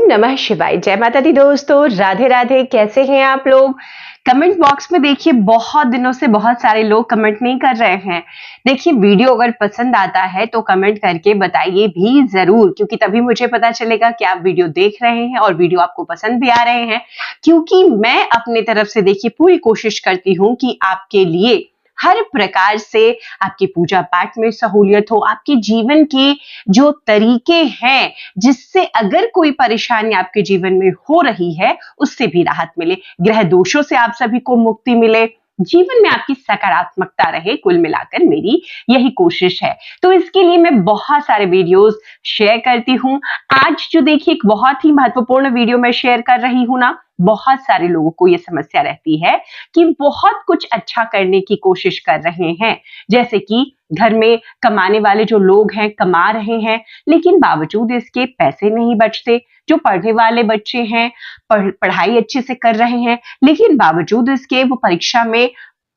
ओम नमः शिवाय। जय माता दी दोस्तों, राधे राधे। कैसे हैं आप लोग? कमेंट बॉक्स में देखिए बहुत दिनों से बहुत सारे लोग कमेंट नहीं कर रहे हैं। देखिए वीडियो अगर पसंद आता है तो कमेंट करके बताइए भी जरूर, क्योंकि तभी मुझे पता चलेगा कि आप वीडियो देख रहे हैं और वीडियो आपको पसंद भी आ रहे हैं। क्योंकि मैं अपनी तरफ से देखिए पूरी कोशिश करती हूँ कि आपके लिए हर प्रकार से आपकी पूजा पाठ में सहूलियत हो, आपके जीवन के जो तरीके हैं जिससे अगर कोई परेशानी आपके जीवन में हो रही है उससे भी राहत मिले, ग्रह दोषों से आप सभी को मुक्ति मिले, जीवन में आपकी सकारात्मकता रहे। कुल मिलाकर मेरी यही कोशिश है। तो इसके लिए मैं बहुत सारे वीडियोस शेयर करती हूँ। आज जो देखिए एक बहुत ही महत्वपूर्ण वीडियो मैं शेयर कर रही हूँ ना, बहुत सारे लोगों को ये समस्या रहती है कि बहुत कुछ अच्छा करने की कोशिश कर रहे हैं, जैसे कि घर में कमाने वाले जो लोग हैं कमा रहे हैं, लेकिन बावजूद इसके पैसे नहीं बचते। जो पढ़ने वाले बच्चे हैं पढ़ाई अच्छे से कर रहे हैं, लेकिन बावजूद इसके वो परीक्षा में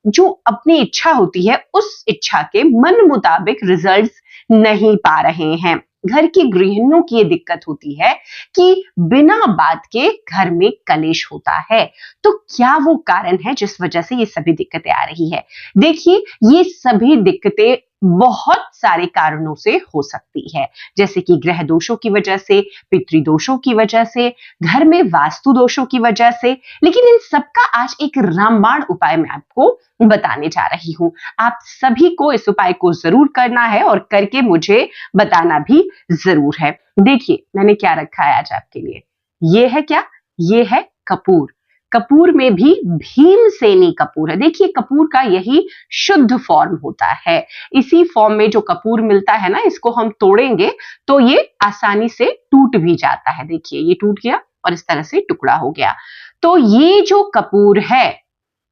जो अपनी इच्छा होती है उस इच्छा के मन मुताबिक रिजल्ट्स नहीं पा रहे हैं। घर की गृहिणियों की ये दिक्कत होती है कि बिना बात के घर में कलेश होता है। तो क्या वो कारण है जिस वजह से ये सभी दिक्कतें आ रही है? देखिए ये सभी दिक्कतें बहुत सारे कारणों से हो सकती है, जैसे कि ग्रह दोषों की वजह से, पितृदोषों की वजह से, घर में वास्तु दोषों की वजह से। लेकिन इन सबका आज एक रामबाण उपाय मैं आपको बताने जा रही हूं। आप सभी को इस उपाय को जरूर करना है और करके मुझे बताना भी जरूर है। देखिए मैंने क्या रखा है आज आपके लिए। ये है क्या? ये है कपूर। कपूर में भी भीमसेनी कपूर है। देखिए कपूर का यही शुद्ध फॉर्म होता है। इसी फॉर्म में जो कपूर मिलता है ना, इसको हम तोड़ेंगे तो ये आसानी से टूट भी जाता है। देखिए ये टूट गया और इस तरह से टुकड़ा हो गया। तो ये जो कपूर है,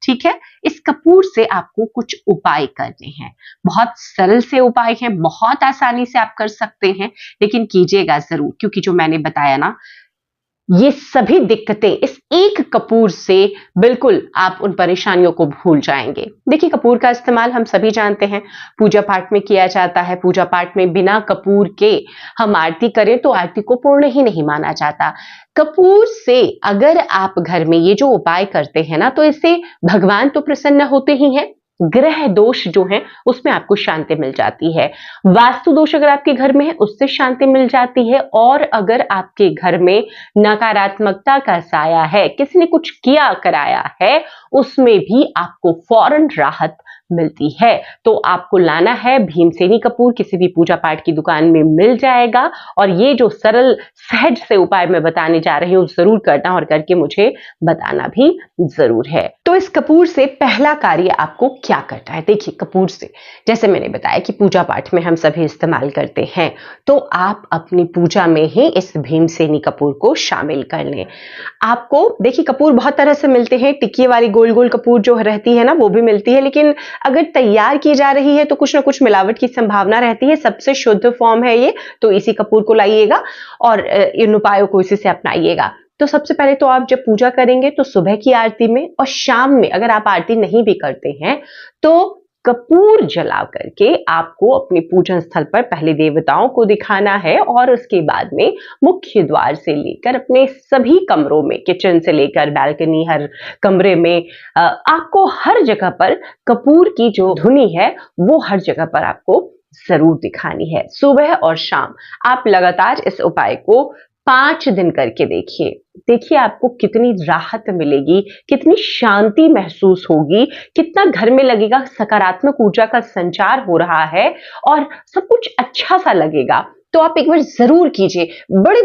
ठीक है, इस कपूर से आपको कुछ उपाय करने हैं। बहुत सरल से उपाय हैं, बहुत आसानी से आप कर सकते हैं, लेकिन कीजिएगा जरूर, क्योंकि जो मैंने बताया ना, ये सभी दिक्कतें इस एक कपूर से बिल्कुल आप उन परेशानियों को भूल जाएंगे। देखिए कपूर का इस्तेमाल हम सभी जानते हैं, पूजा पाठ में किया जाता है। पूजा पाठ में बिना कपूर के हम आरती करें तो आरती को पूर्ण ही नहीं माना जाता। कपूर से अगर आप घर में ये जो उपाय करते हैं ना, तो इससे भगवान तो प्रसन्न होते ही हैं, ग्रह दोष जो हैं उसमें आपको शांति मिल जाती है। वास्तु दोष अगर आपके घर में है उससे शांति मिल जाती है। और अगर आपके घर में नकारात्मकता का साया है, किसी ने कुछ किया कराया है, उसमें भी आपको फौरन राहत मिलती है। तो आपको लाना है भीमसेनी कपूर, किसी भी पूजा पाठ की दुकान में मिल जाएगा। और ये जो सरल सहज से उपाय मैं बताने जा रही हूँ जरूर करना और करके मुझे बताना भी जरूर है। तो इस कपूर से पहला कार्य आपको क्या करना है? देखिए कपूर से, जैसे मैंने बताया कि पूजा पाठ में हम सभी इस्तेमाल करते हैं, तो आप अपनी पूजा में ही इस भीमसेनी कपूर को शामिल कर लें। आपको देखिए कपूर बहुत तरह से मिलते हैं। टिक्की वाली गोल गोल कपूर जो रहती है ना, वो भी मिलती है, लेकिन अगर तैयार की जा रही है तो कुछ ना कुछ मिलावट की संभावना रहती है। सबसे शुद्ध फॉर्म है ये, तो इसी कपूर को लाइएगा और इन उपायों को इसी से अपनाइएगा। तो सबसे पहले तो आप जब पूजा करेंगे तो सुबह की आरती में और शाम में अगर आप आरती नहीं भी करते हैं तो कपूर जला करके आपको अपने पूजन स्थल पर पहले देवताओं को दिखाना है, और उसके बाद में मुख्य द्वार से लेकर अपने सभी कमरों में, किचन से लेकर बालकनी, हर कमरे में आपको हर जगह पर कपूर की जो धुनी है वो हर जगह पर आपको जरूर दिखानी है। सुबह और शाम आप लगातार इस उपाय को 5 दिन करके देखिए। देखिए आपको कितनी राहत मिलेगी, कितनी शांति महसूस होगी, कितना घर में लगेगा सकारात्मक ऊर्जा का संचार हो रहा है और सब कुछ अच्छा सा लगेगा। तो आप एक बार जरूर कीजिए। बड़े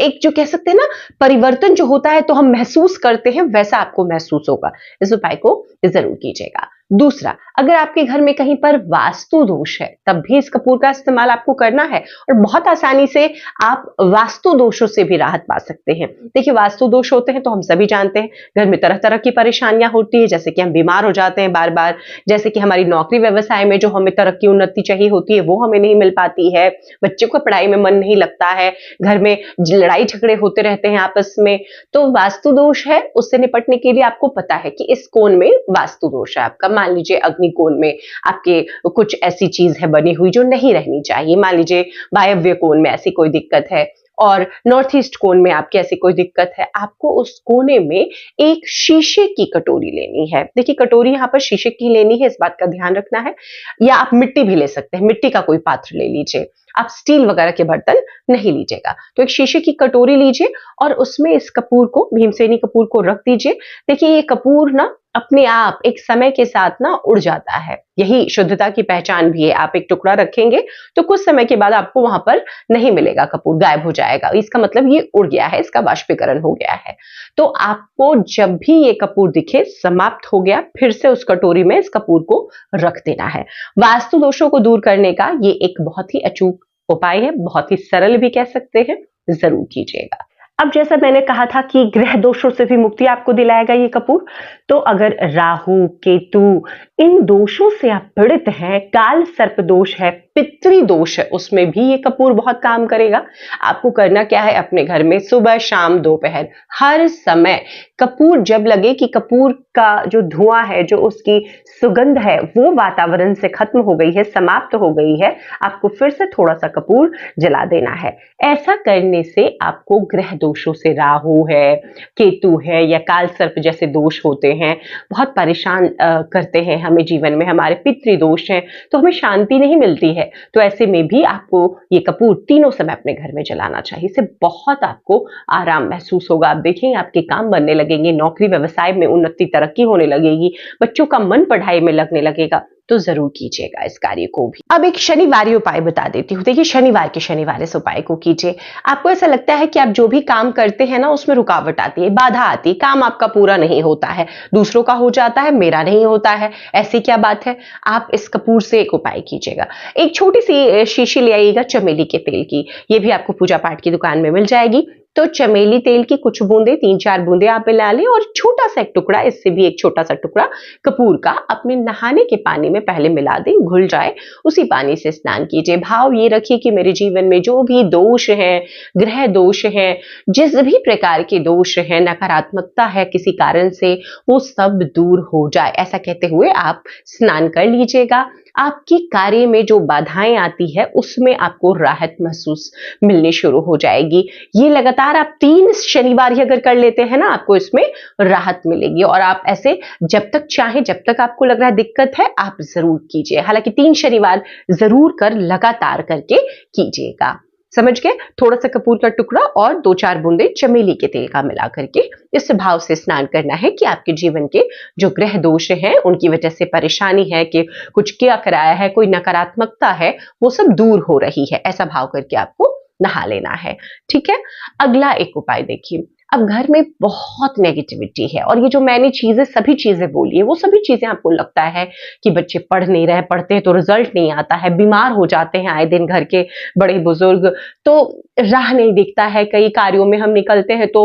एक जो कह सकते हैं ना, परिवर्तन जो होता है तो हम महसूस करते हैं, वैसा आपको महसूस होगा। इस उपाय को जरूर कीजिएगा। दूसरा, अगर आपके घर में कहीं पर वास्तु दोष है तब भी इस कपूर का इस्तेमाल आपको करना है, और बहुत आसानी से आप वास्तु दोषों से भी राहत पा सकते हैं। देखिए वास्तु दोष होते हैं तो हम सभी जानते हैं, घर में तरह तरह की परेशानियां होती है, जैसे कि हम बीमार हो जाते हैं बार बार, जैसे कि हमारी नौकरी व्यवसाय में जो हमें तरक्की उन्नति चाहिए होती है वो हमें नहीं मिल पाती है, बच्चों को पढ़ाई में मन नहीं लगता है, घर में लड़ाई झगड़े होते रहते हैं आपस में। तो वास्तु दोष है, उससे निपटने के लिए आपको पता है कि इस कोण में वास्तु दोष है आपका। मान लीजिए अग्निकोण में आपके कुछ ऐसी चीज है बनी हुई जो नहीं रहनी चाहिए, मान लीजिए वायव्य कोण में ऐसी कोई दिक्कत है, और नॉर्थ ईस्ट कोन में आपके ऐसी कोई दिक्कत है, आपको उस कोने में एक शीशे की कटोरी लेनी है। देखिए कटोरी यहाँ पर शीशे की लेनी है, इस बात का ध्यान रखना है, या आप मिट्टी भी ले सकते हैं, मिट्टी का कोई पात्र ले लीजिए, आप स्टील वगैरह के बर्तन नहीं लीजिएगा। तो एक शीशे की कटोरी लीजिए और उसमें इस कपूर को, भीमसेनी कपूर को रख दीजिए। देखिए ये कपूर ना अपने आप एक समय के साथ ना उड़ जाता है, यही शुद्धता की पहचान भी है। आप एक टुकड़ा रखेंगे तो कुछ समय के बाद आपको वहां पर नहीं मिलेगा कपूर, गायब हो जाएगा, इसका मतलब ये उड़ गया है, इसका वाष्पीकरण हो गया है। तो आपको जब भी ये कपूर दिखे समाप्त हो गया, फिर से उस कटोरी में इस कपूर को रख देना है। वास्तु दोषों को दूर करने का ये एक बहुत ही अचूक उपाय है, बहुत ही सरल भी कह सकते हैं, जरूर कीजिएगा। अब जैसा मैंने कहा था कि ग्रह दोषों से भी मुक्ति आपको दिलाएगा ये कपूर, तो अगर राहु केतु इन दोषों से आप पीड़ित हैं, काल सर्प दोष है, पितृ दोष है, उसमें भी ये कपूर बहुत काम करेगा। आपको करना क्या है, अपने घर में सुबह शाम दोपहर हर समय कपूर जब लगे कि कपूर का जो धुआं है, जो उसकी सुगंध है वो वातावरण से खत्म हो गई है, समाप्त हो गई है, आपको फिर से थोड़ा सा कपूर जला देना है। ऐसा करने से आपको ग्रह दोषों से, राहु है, केतु है या काल सर्प जैसे दोष होते हैं, बहुत परेशान करते हैं हमें जीवन में, हमारे पितृ दोष हैं तो हमें शांति नहीं मिलती है, तो ऐसे में भी आपको ये कपूर तीनों समय अपने घर में जलाना चाहिए। इससे बहुत आपको आराम महसूस होगा। आप देखेंगे आपके काम बनने लगेंगे, नौकरी व्यवसाय में उन्नति तरक्की होने लगेगी, बच्चों का मन पढ़ाई में लगने लगेगा, तो जरूर कीजिएगा इस कार्य को भी। अब एक शनिवारी उपाय बता देती हूँ। देखिए शनिवार इस उपाय को कीजिए। आपको ऐसा लगता है कि आप जो भी काम करते हैं ना उसमें रुकावट आती है, बाधा आती है, काम आपका पूरा नहीं होता है, दूसरों का हो जाता है, मेरा नहीं होता है, ऐसी क्या बात है। आप इस कपूर से एक उपाय कीजिएगा। एक छोटी सी शीशी ले आइएगा चमेली के तेल की, ये भी आपको पूजा पाठ की दुकान में मिल जाएगी। तो चमेली तेल की कुछ बूंदे, 3-4 बूंदे आप मिला लें और छोटा सा एक टुकड़ा, इससे भी एक छोटा सा टुकड़ा कपूर का अपने नहाने के पानी में पहले मिला दें, घुल जाए, उसी पानी से स्नान कीजिए। भाव ये रखिए कि मेरे जीवन में जो भी दोष है, ग्रह दोष है, जिस भी प्रकार के दोष है, नकारात्मकता है किसी कारण से, वो सब दूर हो जाए, ऐसा कहते हुए आप स्नान कर लीजिएगा। आपकी कार्य में जो बाधाएं आती है उसमें आपको राहत महसूस मिलनी शुरू हो जाएगी। ये लगातार आप 3 शनिवार ही अगर कर लेते हैं ना, आपको इसमें राहत मिलेगी। और आप ऐसे जब तक चाहे, जब तक आपको लग रहा है दिक्कत है, आप जरूर कीजिए। हालांकि 3 शनिवार जरूर कर लगातार करके कीजिएगा। समझ गए। थोड़ा सा कपूर का टुकड़ा और 2-4 बूंदे चमेली के तेल का मिला करके इस भाव से स्नान करना है कि आपके जीवन के जो ग्रह दोष हैं, उनकी वजह से परेशानी है कि कुछ क्या कराया है, कोई नकारात्मकता है, वो सब दूर हो रही है, ऐसा भाव करके आपको नहा लेना है। ठीक है। अगला एक उपाय देखिए। अब घर में बहुत नेगेटिविटी है और ये जो मैंने सभी चीजें बोली है, वो सभी चीजें आपको लगता है कि बच्चे पढ़ नहीं रहे, पढ़ते हैं तो रिजल्ट नहीं आता है, बीमार हो जाते हैं आए दिन घर के बड़े बुजुर्ग, तो राह नहीं दिखता है, कई कार्यों में हम निकलते हैं तो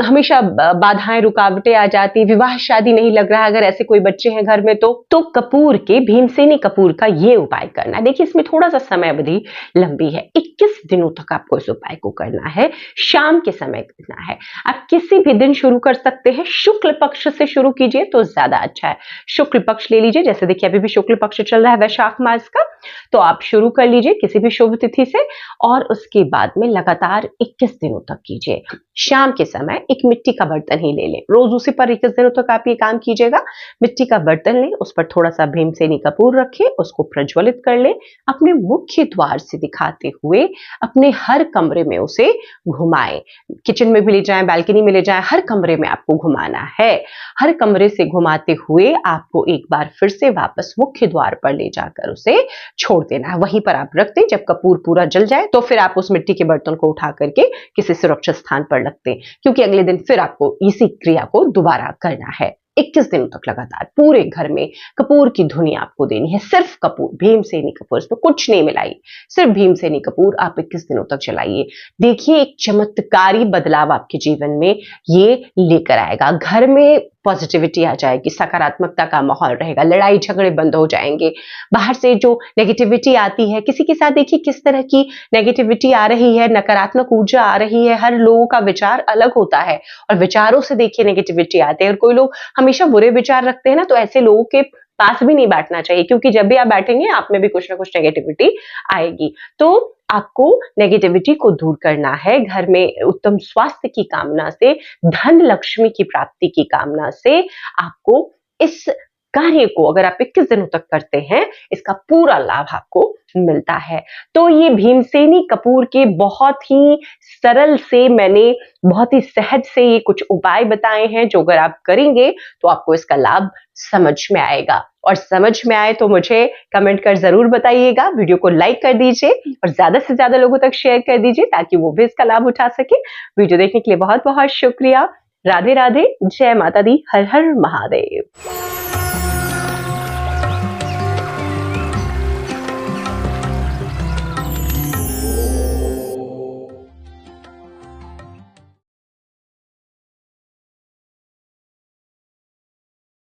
हमेशा बाधाएं, रुकावटें आ जाती, विवाह शादी नहीं लग रहा है अगर ऐसे कोई बच्चे हैं घर में, तो कपूर के, भीमसेनी कपूर का ये उपाय करना है। देखिए इसमें थोड़ा सा समय अवधि लंबी है, 21 दिनों तक आपको इस उपाय को करना है, शाम के समय करना है। आप किसी भी दिन शुरू कर सकते हैं, शुक्ल पक्ष से शुरू कीजिए तो ज्यादा अच्छा है। शुक्ल पक्ष ले लीजिए, जैसे देखिए अभी भी शुक्ल पक्ष चल रहा है वैशाख मास का, तो आप शुरू कर लीजिए किसी भी शुभ तिथि से और उसके बाद में लगातार 21 दिनों तक कीजिए। शाम के समय एक मिट्टी का बर्तन ही ले लें, रोज उसी पर 21 दिनों तक आप ये काम कीजिएगा। मिट्टी का बर्तन लें, उस पर थोड़ा सा भीमसेनी कपूर रखें, उसको प्रज्वलित कर लें, अपने मुख्य द्वार से दिखाते हुए अपने हर कमरे में उसे घुमाएं। किचन में भी ले जाएं, बालकनी में ले जाएं, हर कमरे में आपको घुमाना है। हर कमरे से घुमाते हुए आपको एक बार फिर से वापस मुख्य द्वार पर ले जाकर उसे छोड़ देना है। वहीं पर आप रख दें, जब कपूर पूरा जल जाए तो फिर आप उस मिट्टी के बर्तन को उठा करके किसी सुरक्षित स्थान पर रख दें, क्योंकि अगले दिन फिर आपको इसी क्रिया को दोबारा करना है। 21 दिनों तक लगातार पूरे घर में कपूर की धुनी आपको देनी है, सिर्फ कपूर, भीमसेनी कपूर, इसमें कुछ नहीं मिलाई, सिर्फ भीमसेनी कपूर आप 21 दिनों तक चलाइए। देखिए एक चमत्कारी बदलाव आपके जीवन में ये लेकर आएगा। घर में पॉजिटिविटी आ जाएगी, सकारात्मकता का माहौल रहेगा, लड़ाई झगड़े बंद हो जाएंगे, बाहर से जो नेगेटिविटी आती है, किसी के साथ देखिए किस तरह की नेगेटिविटी आ रही है, नकारात्मक ऊर्जा आ रही है, हर लोगों का विचार अलग होता है और विचारों से देखिए नेगेटिविटी आती है। और कोई लोग हमेशा बुरे विचार रखते हैं ना, तो ऐसे लोगों के पास भी नहीं बैठना चाहिए, क्योंकि जब भी आप बैठेंगे आप में भी कुछ ना कुछ नेगेटिविटी आएगी। तो आपको नेगेटिविटी को दूर करना है, घर में उत्तम स्वास्थ्य की कामना से, धन लक्ष्मी की प्राप्ति की कामना से आपको इस कार्य को अगर आप 21 दिनों तक करते हैं, इसका पूरा लाभ आपको मिलता है। तो ये भीमसेनी कपूर के बहुत ही सरल से मैंने बहुत ही सहज से ये कुछ उपाय बताए हैं, जो अगर आप करेंगे तो आपको इसका लाभ समझ में आएगा। और समझ में आए तो मुझे कमेंट कर जरूर बताइएगा, वीडियो को लाइक कर दीजिए और ज्यादा से ज्यादा लोगों तक शेयर कर दीजिए ताकि वो भी इसका लाभ उठा सके। वीडियो देखने के लिए बहुत बहुत शुक्रिया। राधे राधे, जय माता दी, हर हर महादेव।